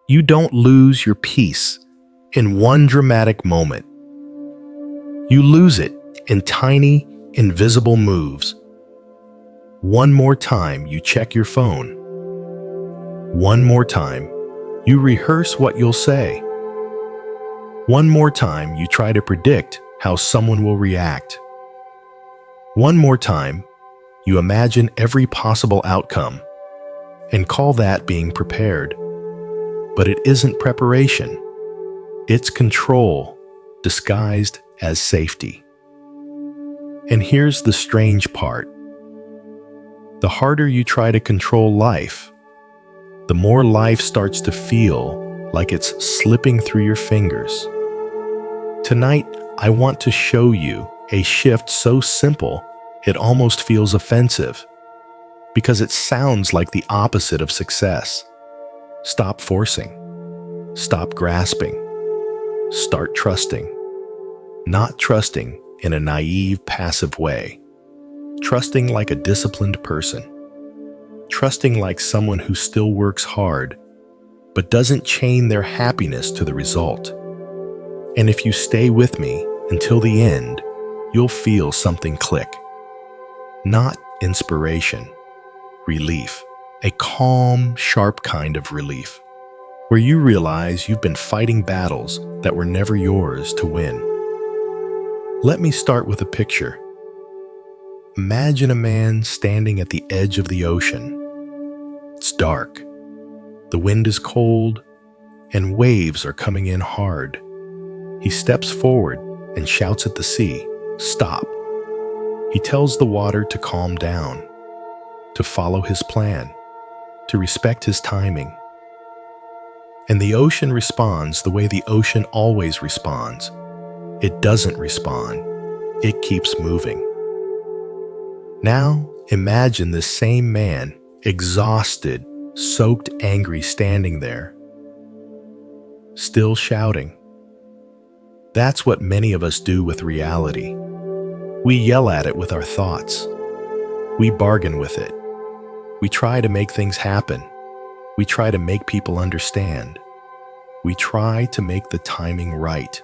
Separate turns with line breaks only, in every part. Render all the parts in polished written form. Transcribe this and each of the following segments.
You don't lose your peace in one dramatic moment. You lose it in tiny, invisible moves. One more time you check your phone. One more time you rehearse what you'll say. One more time you try to predict how someone will react. One more time you imagine every possible outcome and call that being prepared. But it isn't preparation. It's control disguised as safety. And here's the strange part. The harder you try to control life, the more life starts to feel like it's slipping through your fingers. Tonight, I want to show you a shift so simple it almost feels offensive, because it sounds like the opposite of success. Stop forcing. Stop grasping. Start trusting. Not trusting in a naive, passive way. Trusting like a disciplined person. Trusting like someone who still works hard, but doesn't chain their happiness to the result. And if you stay with me until the end, you'll feel something click. Not inspiration, relief. A calm, sharp kind of relief, where you realize you've been fighting battles that were never yours to win. Let me start with a picture. Imagine a man standing at the edge of the ocean. It's dark. The wind is cold, and waves are coming in hard. He steps forward and shouts at the sea, "Stop." He tells the water to calm down, to follow his plan, to respect his timing. And the ocean responds the way the ocean always responds. It doesn't respond. It keeps moving. Now, imagine this same man, exhausted, soaked, angry, standing there, still shouting. That's what many of us do with reality. We yell at it with our thoughts. We bargain with it. We try to make things happen. We try to make people understand. We try to make the timing right.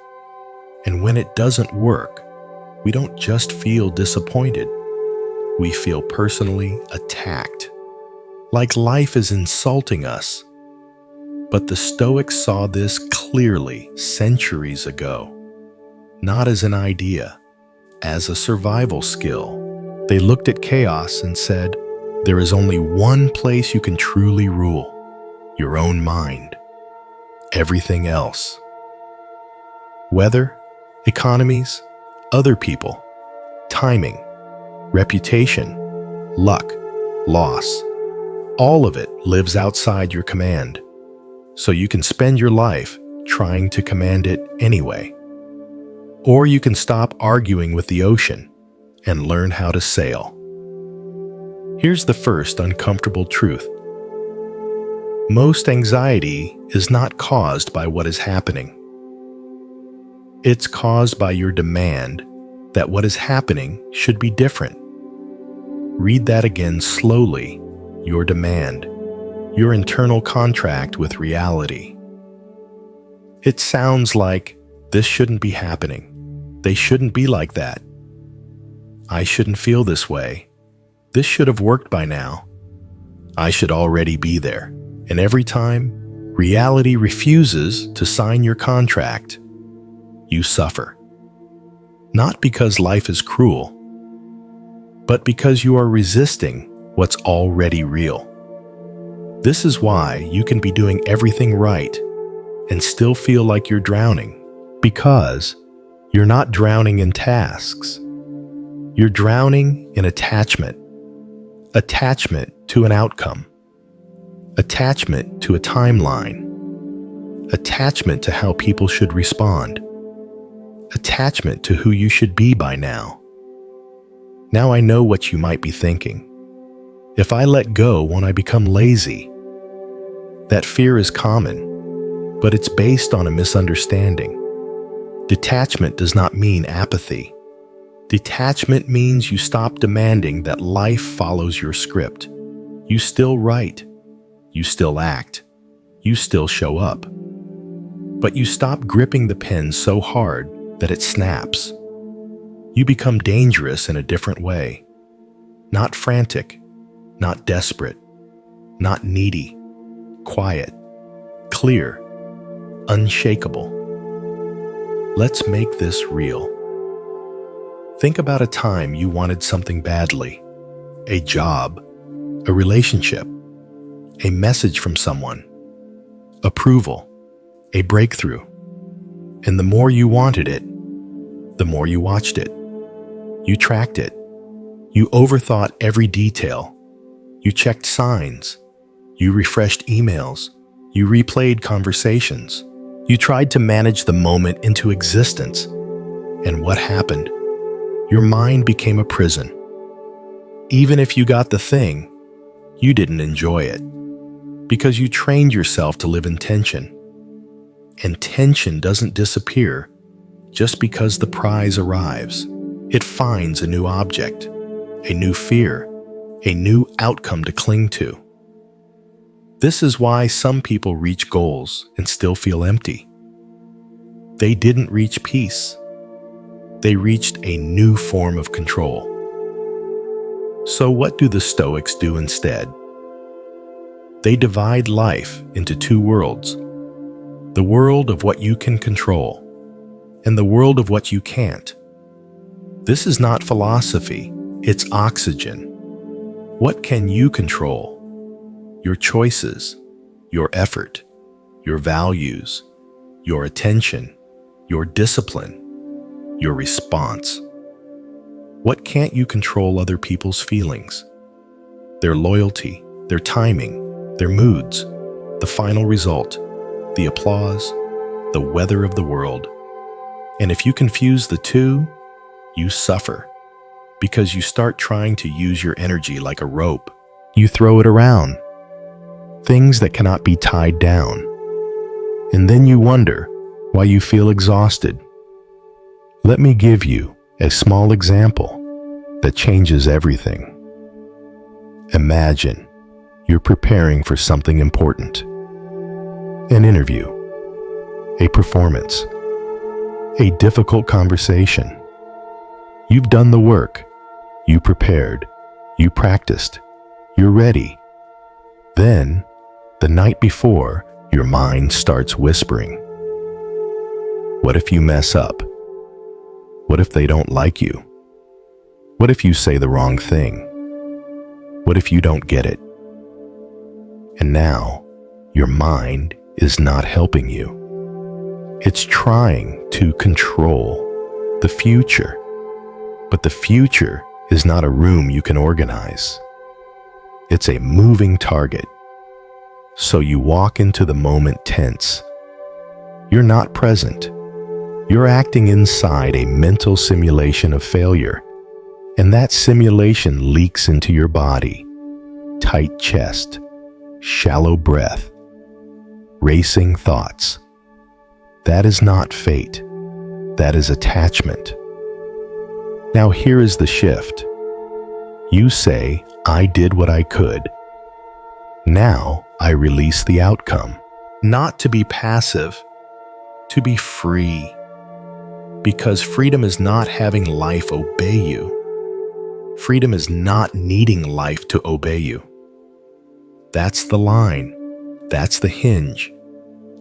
And when it doesn't work, we don't just feel disappointed. We feel personally attacked, like life is insulting us. But the Stoics saw this clearly centuries ago, not as an idea, as a survival skill. They looked at chaos and said, there is only one place you can truly rule, your own mind. Everything else, weather, economies, other people, timing, reputation, luck, loss, all of it lives outside your command. So you can spend your life trying to command it anyway. Or you can stop arguing with the ocean and learn how to sail. Here's the first uncomfortable truth. Most anxiety is not caused by what is happening. It's caused by your demand that what is happening should be different. Read that again slowly. Your demand, your internal contract with reality. It sounds like, this shouldn't be happening. They shouldn't be like that. I shouldn't feel this way. This should have worked by now. I should already be there. And every time reality refuses to sign your contract, you suffer. Not because life is cruel, but because you are resisting what's already real. This is why you can be doing everything right and still feel like you're drowning, because you're not drowning in tasks. You're drowning in attachment. Attachment to an outcome. Attachment to a timeline. Attachment to how people should respond. Attachment to who you should be by now. Now I know what you might be thinking. If I let go, won't I become lazy? That fear is common, but it's based on a misunderstanding. Detachment does not mean apathy. Detachment means you stop demanding that life follows your script. You still write. You still act. you still show up. But you stop gripping the pen so hard that it snaps. You become dangerous in a different way. Not frantic, not desperate, not needy, quiet, clear, unshakable. Let's make this real. Think about a time you wanted something badly: a job, a relationship, a message from someone, approval, a breakthrough. And the more you wanted it, the more you watched it. You tracked it. You overthought every detail. You checked signs. You refreshed emails. You replayed conversations. You tried to manage the moment into existence. And what happened? Your mind became a prison. Even if you got the thing, you didn't enjoy it, because you trained yourself to live in tension. And tension doesn't disappear just because the prize arrives. It finds a new object, a new fear, a new outcome to cling to. This is why some people reach goals and still feel empty. They didn't reach peace. They reached a new form of control. So what do the Stoics do instead? They divide life into two worlds: the world of what you can control and the world of what you can't. This is not philosophy, it's oxygen. What can you control? Your choices, your effort, your values, your attention, your discipline, your response. What can't you control? Other people's feelings, their loyalty, their timing, their moods, the final result, the applause, the weather of the world. And if you confuse the two, you suffer, because you start trying to use your energy like a rope. You throw it around, things that cannot be tied down. And then you wonder why you feel exhausted. Let me give you a small example that changes everything. Imagine you're preparing for something important: an interview, a performance, a difficult conversation. You've done the work. You prepared. You practiced. You're ready. Then, the night before, your mind starts whispering. What if you mess up? What if they don't like you? What if you say the wrong thing? What if you don't get it? And now, your mind is not helping you. It's trying to control the future. But the future is not a room you can organize. It's a moving target. So you walk into the moment tense. You're not present. You're acting inside a mental simulation of failure. And that simulation leaks into your body. Tight chest, shallow breath, racing thoughts. That is not fate. That is attachment. Now here is the shift. You say, I did what I could. Now I release the outcome. Not to be passive, to be free. Because freedom is not having life obey you. Freedom is not needing life to obey you. That's the line. That's the hinge.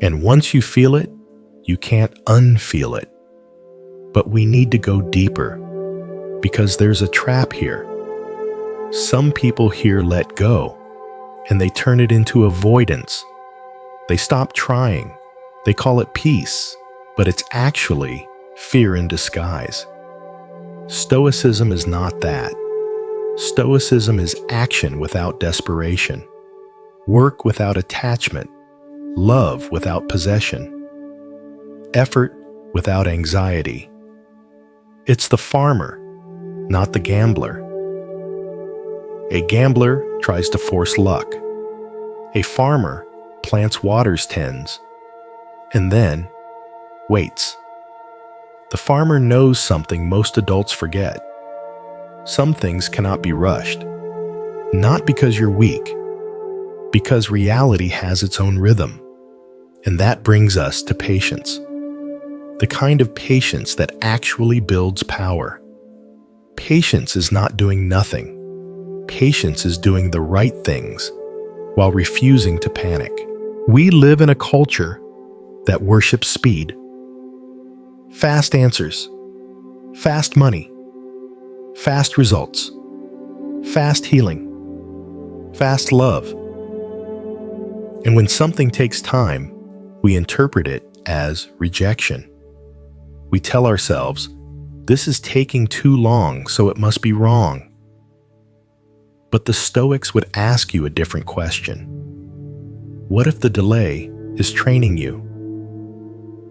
And once you feel it, you can't unfeel it. But we need to go deeper, because there's a trap here. Some people here let go, and they turn it into avoidance. They stop trying. They call it peace, but it's actually fear in disguise. Stoicism is not that. Stoicism is action without desperation, work without attachment, love without possession, effort without anxiety. It's the farmer, not the gambler. A gambler tries to force luck. A farmer plants waters tens and then waits. The farmer knows something most adults forget. Some things cannot be rushed. Not because you're weak, because reality has its own rhythm. And that brings us to patience. The kind of patience that actually builds power. Patience is not doing nothing. Patience is doing the right things while refusing to panic. We live in a culture that worships speed. Fast answers, fast money, fast results, fast healing, fast love. And when something takes time, we interpret it as rejection. We tell ourselves, this is taking too long, so it must be wrong. But the Stoics would ask you a different question. What if the delay is training you?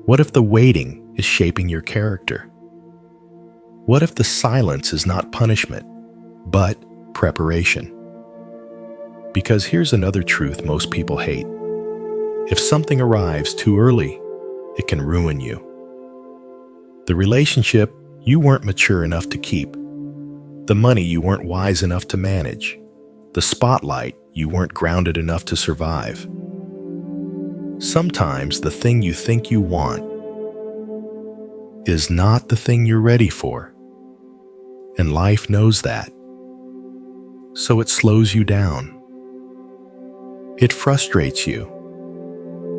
What if the waiting is shaping your character? What if the silence is not punishment, but preparation? Because here's another truth most people hate. If something arrives too early, it can ruin you. The relationship you weren't mature enough to keep, the money you weren't wise enough to manage, the spotlight you weren't grounded enough to survive. Sometimes the thing you think you want is not the thing you're ready for, and life knows that. So it slows you down. It frustrates you.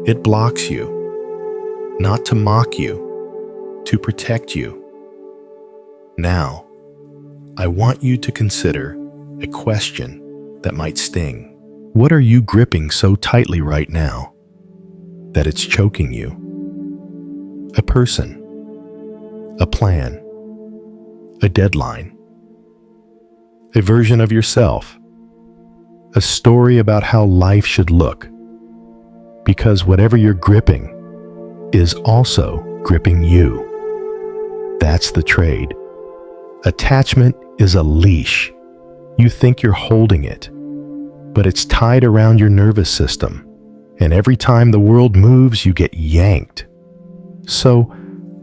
It blocks you, not to mock you, to protect you. Now, I want you to consider a question that might sting. What are you gripping so tightly right now that it's choking you? A person, a plan, a deadline, a version of yourself, a story about how life should look. Because whatever you're gripping is also gripping you. That's the trade. Attachment is a leash. You think you're holding it, but it's tied around your nervous system, and every time the world moves, you get yanked. So,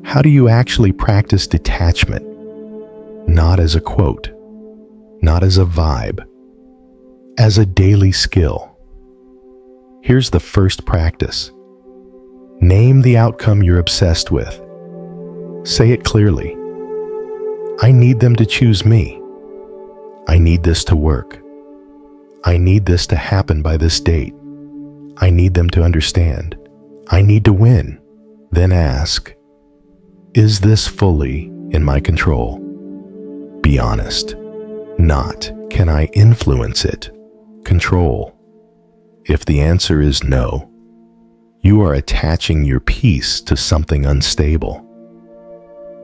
how do you actually practice detachment? Not as a quote, not as a vibe, as a daily skill. Here's the first practice. Name the outcome you're obsessed with. Say it clearly. I need them to choose me. I need this to work. I need this to happen by this date. I need them to understand. I need to win. Then ask, is this fully in my control? Be honest. Not, can I influence it? Control. If the answer is no, you are attaching your peace to something unstable.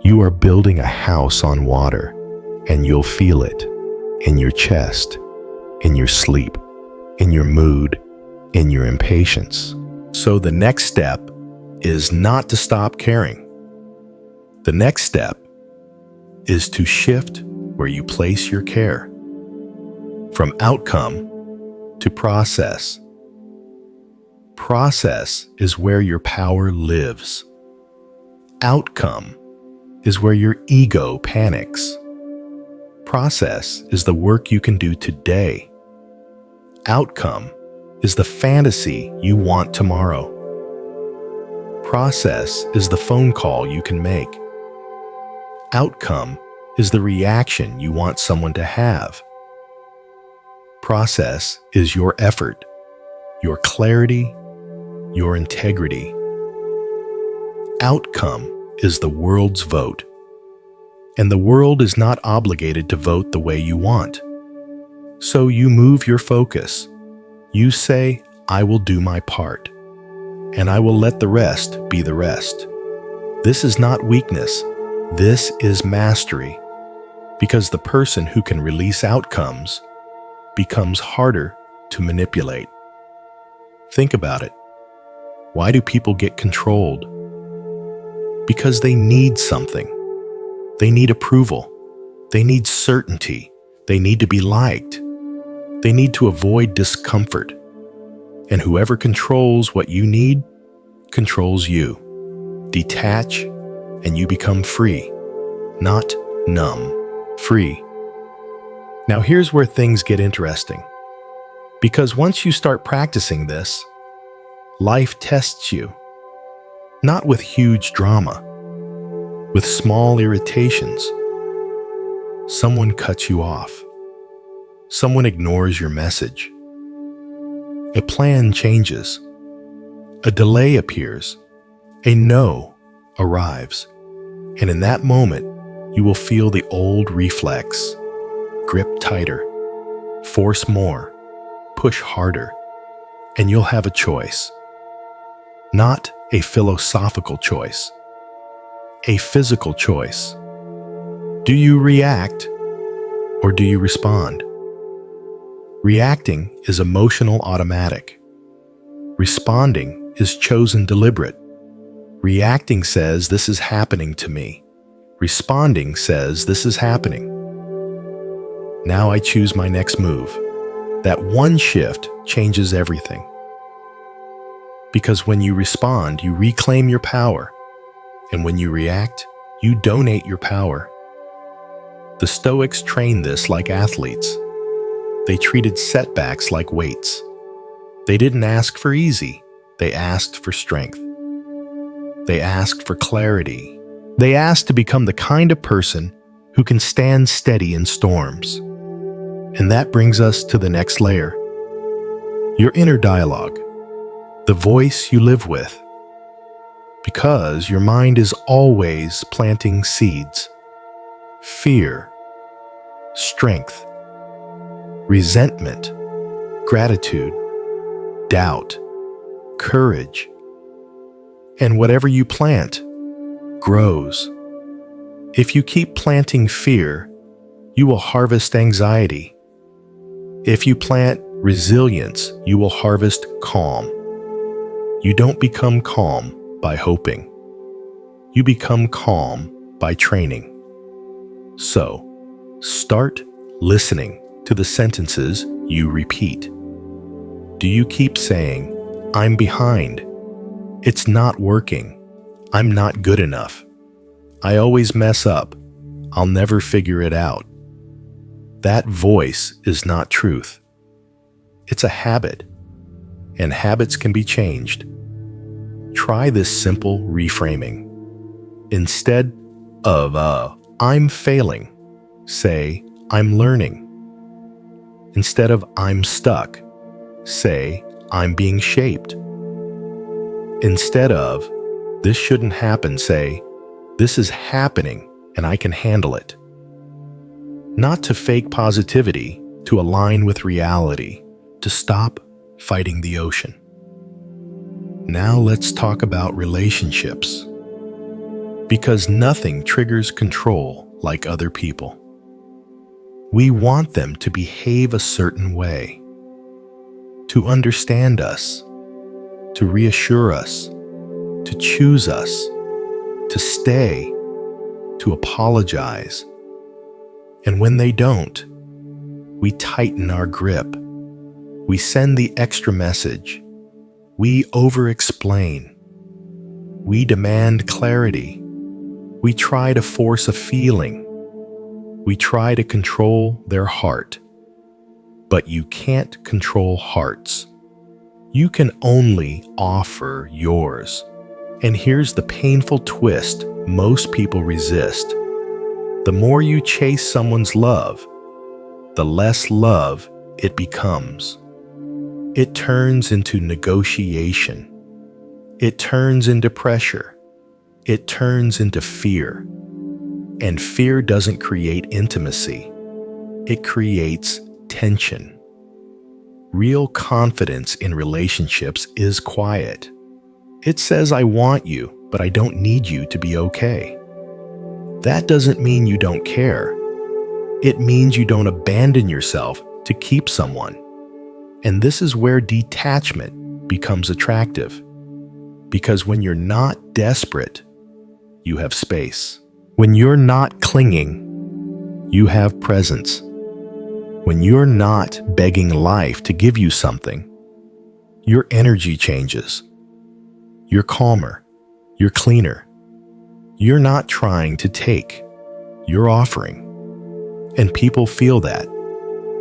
You are building a house on water, and you'll feel it in your chest, in your sleep, in your mood, in your impatience. So the next step is not to stop caring. The next step is to shift where you place your care. From outcome to process. Process is where your power lives. Outcome is where your ego panics. Process is the work you can do today. Outcome is the fantasy you want tomorrow. Process is the phone call you can make. Outcome is the reaction you want someone to have. Process is your effort, your clarity, your integrity. Outcome is the world's vote. And the world is not obligated to vote the way you want. So you move your focus. You say, I will do my part, and I will let the rest be the rest. This is not weakness. This is mastery. Because the person who can release outcomes becomes harder to manipulate. Think about it. Why do people get controlled? Because they need something. They need approval. They need certainty. They need to be liked. They need to avoid discomfort. And whoever controls what you need, controls you. Detach, and you become free. Not numb. Free. Now here's where things get interesting. Because once you start practicing this, Life tests you, not with huge drama, with small irritations. Someone cuts you off. Someone ignores your message. A plan changes. A delay appears. A no arrives. And in that moment, you will feel the old reflex. Grip tighter. Force more. Push harder. And you'll have a choice. Not a philosophical choice. A physical choice. Do you react or do you respond? Reacting is emotional automatic. Responding is chosen deliberate. Reacting says, this is happening to me. Responding says, this is happening. Now I choose my next move. That one shift changes everything. Because when you respond, you reclaim your power. And when you react, you donate your power. The Stoics trained this like athletes. They treated setbacks like weights. They didn't ask for easy, they asked for strength. They asked for clarity. They asked to become the kind of person who can stand steady in storms. And that brings us to the next layer. Your inner dialogue, the voice you live with. Because your mind is always planting seeds. Fear, strength, resentment, gratitude, doubt, courage. And whatever you plant grows. If you keep planting fear, you will harvest anxiety. If you plant resilience, you will harvest calm. You don't become calm by hoping. You become calm by training. So, start listening to the sentences you repeat. Do you keep saying, I'm behind? It's not working. I'm not good enough. I always mess up. I'll never figure it out. That voice is not truth. It's a habit, and habits can be changed. Try this simple reframing. Instead of I'm failing, say I'm learning. Instead of I'm stuck, say I'm being shaped. Instead of this shouldn't happen, say this is happening and I can handle it. Not to fake positivity, to align with reality, to stop fighting the ocean. Now let's talk about relationships. Because nothing triggers control like other people. We want them to behave a certain way, to understand us, to reassure us, to choose us, to stay, to apologize. And when they don't, we tighten our grip. We send the extra message. We over-explain. We demand clarity. We try to force a feeling. We try to control their heart. But you can't control hearts. You can only offer yours. And here's the painful twist most people resist. The more you chase someone's love, the less love it becomes. It turns into negotiation. It turns into pressure. It turns into fear. And fear doesn't create intimacy. It creates tension. Real confidence in relationships is quiet. It says, I want you, but I don't need you to be okay. That doesn't mean you don't care. It means you don't abandon yourself to keep someone. And this is where detachment becomes attractive. Because when you're not desperate, you have space. When you're not clinging, you have presence. When you're not begging life to give you something, your energy changes. You're calmer. You're cleaner. You're not trying to take. You're offering. And people feel that.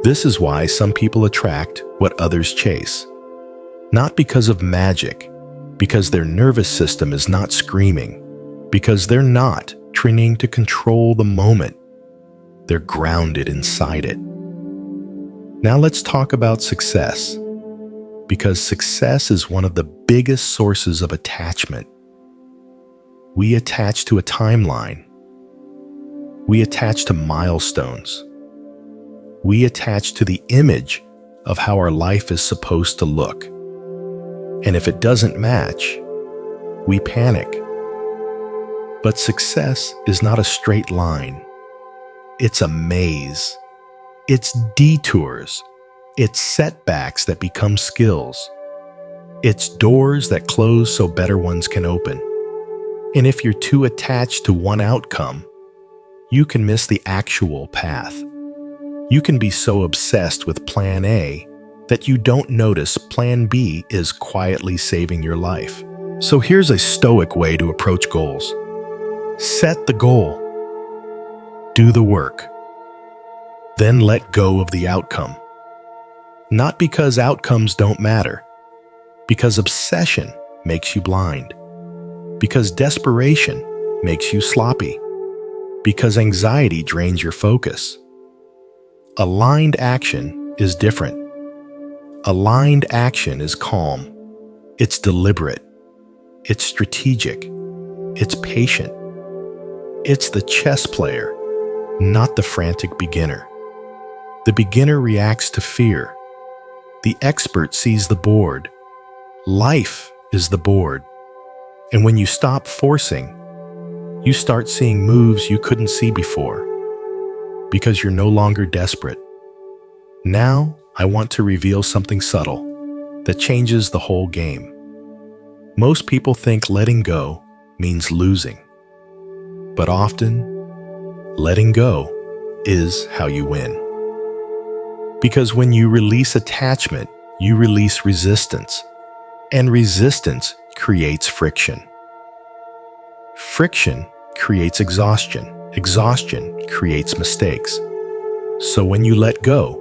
This is why some people attract what others chase. Not because of magic, because their nervous system is not screaming, because they're not training to control the moment. They're grounded inside it. Now let's talk about success, because success is one of the biggest sources of attachment. We attach to a timeline. We attach to milestones. We attach to the image of how our life is supposed to look. And if it doesn't match, we panic. But success is not a straight line. It's a maze. It's detours. It's setbacks that become skills. It's doors that close so better ones can open. And if you're too attached to one outcome, you can miss the actual path. You can be so obsessed with Plan A that you don't notice Plan B is quietly saving your life. So here's a Stoic way to approach goals. Set the goal. Do the work. Then let go of the outcome. Not because outcomes don't matter, because obsession makes you blind, because desperation makes you sloppy, because anxiety drains your focus. Aligned action is different. Aligned action is calm. It's deliberate. It's strategic. It's patient. It's the chess player, not the frantic beginner. The beginner reacts to fear. The expert sees the board. Life is the board. And when you stop forcing, you start seeing moves you couldn't see before, because you're no longer desperate. Now, I want to reveal something subtle that changes the whole game. Most people think letting go means losing, but often, letting go is how you win. Because when you release attachment, you release resistance, and resistance creates friction. Friction creates exhaustion. Exhaustion creates mistakes. So when you let go,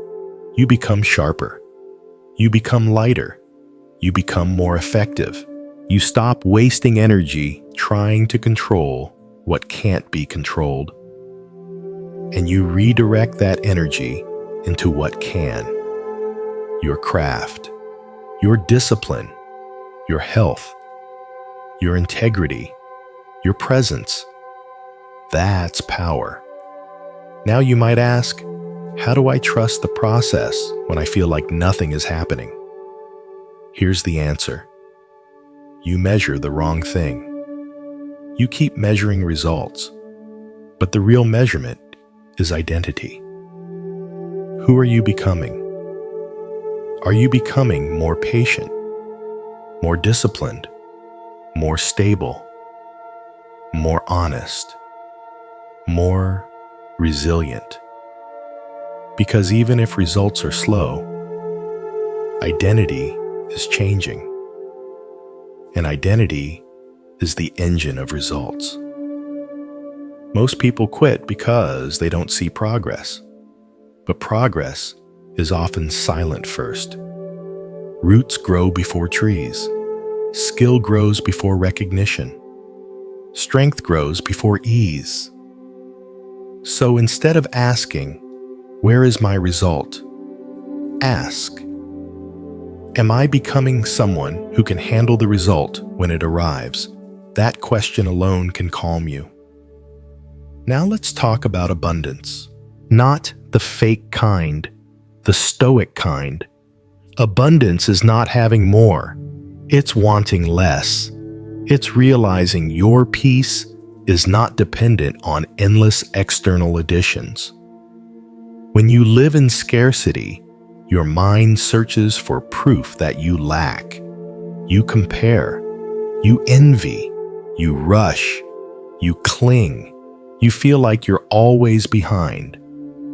you become sharper. You become lighter. You become more effective. You stop wasting energy trying to control what can't be controlled. And you redirect that energy into what can. Your craft, your discipline, your health, your integrity, your presence. That's power. Now you might ask, how do I trust the process when I feel like nothing is happening? Here's the answer. You measure the wrong thing. You keep measuring results, but the real measurement is identity. Who are you becoming? Are you becoming more patient, more disciplined, more stable, more honest, more resilient? Because even if results are slow, identity is changing. And identity is the engine of results. Most people quit because they don't see progress. But progress is often silent first. Roots grow before trees. Skill grows before recognition. Strength grows before ease. So instead of asking, where is my result? Ask, am I becoming someone who can handle the result when it arrives? That question alone can calm you. Now let's talk about abundance. Not the fake kind, the Stoic kind. Abundance is not having more. It's wanting less. It's realizing your peace is not dependent on endless external additions. When you live in scarcity, your mind searches for proof that you lack. You compare. You envy. You rush. You cling. You feel like you're always behind.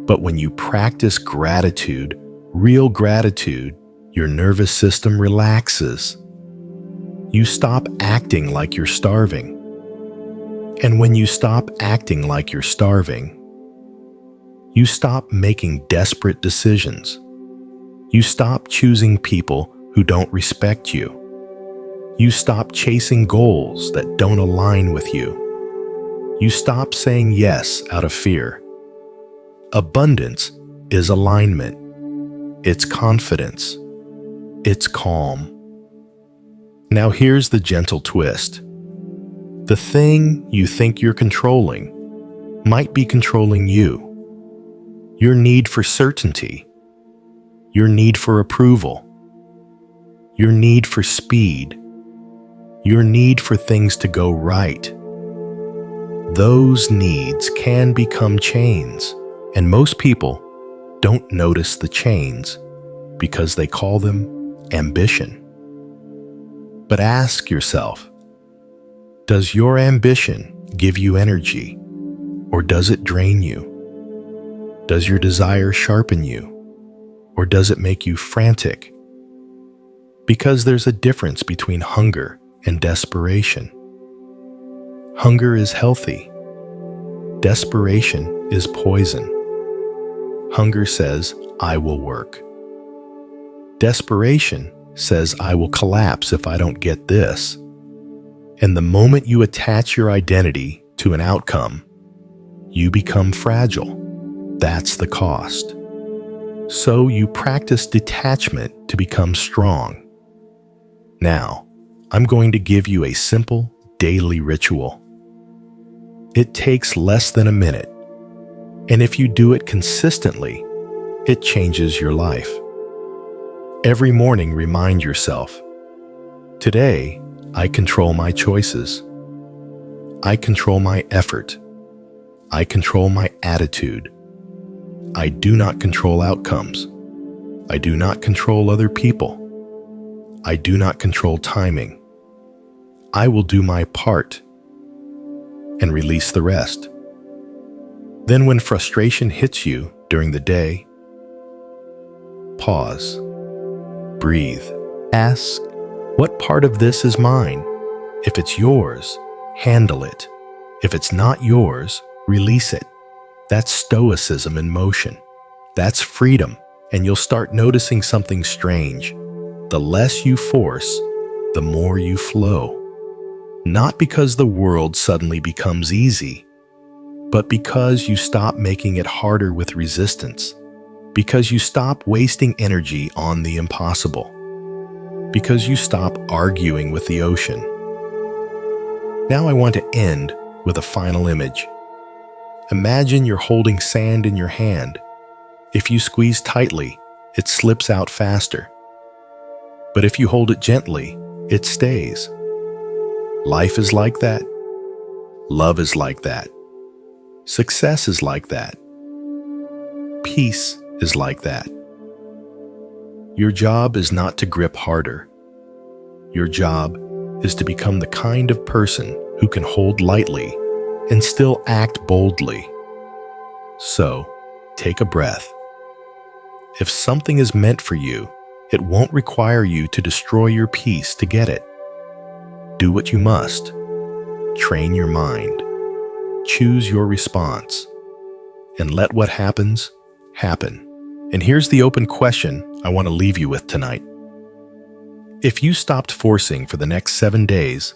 But when you practice gratitude, real gratitude, your nervous system relaxes. You stop acting like you're starving. And when you stop acting like you're starving, you stop making desperate decisions. You stop choosing people who who don't respect you. You stop chasing goals that don't align with you. You stop saying yes out of fear. Abundance is alignment. It's confidence. It's calm. Now here's the gentle twist. The thing you think you're controlling might be controlling you. Your need for certainty, your need for approval, your need for speed, your need for things to go right. Those needs can become chains, and most people don't notice the chains because they call them ambition. But ask yourself, does your ambition give you energy, or does it drain you? Does your desire sharpen you, or does it make you frantic? Because there's a difference between hunger and desperation. Hunger is healthy. Desperation is poison. Hunger says, I will work. Desperation says, I will collapse if I don't get this. And the moment you attach your identity to an outcome, you become fragile. That's the cost. So you practice detachment to become strong. Now, I'm going to give you a simple daily ritual. It takes less than a minute, and if you do it consistently, it changes your life. Every morning, remind yourself, today, I control my choices. I control my effort. I control my attitude. I do not control outcomes. I do not control other people. I do not control timing. I will do my part and release the rest. Then when frustration hits you during the day, pause, breathe, ask, what part of this is mine? If it's yours, handle it. If it's not yours, release it. That's Stoicism in motion. That's freedom, and you'll start noticing something strange. The less you force, the more you flow. Not because the world suddenly becomes easy, but because you stop making it harder with resistance. Because you stop wasting energy on the impossible. Because you stop arguing with the ocean. Now I want to end with a final image. Imagine you're holding sand in your hand. If you squeeze tightly, it slips out faster. But if you hold it gently, it stays. Life is like that. Love is like that. Success is like that. Peace is like that. Your job is not to grip harder. Your job is to become the kind of person who can hold lightly and still act boldly. So, take a breath. If something is meant for you, it won't require you to destroy your peace to get it. Do what you must. Train your mind. Choose your response. And let what happens, happen. And here's the open question I want to leave you with tonight. If you stopped forcing for the next 7 days,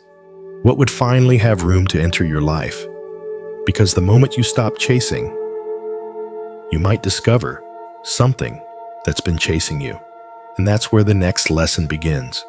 what would finally have room to enter your life? Because the moment you stop chasing, you might discover something that's been chasing you. And that's where the next lesson begins.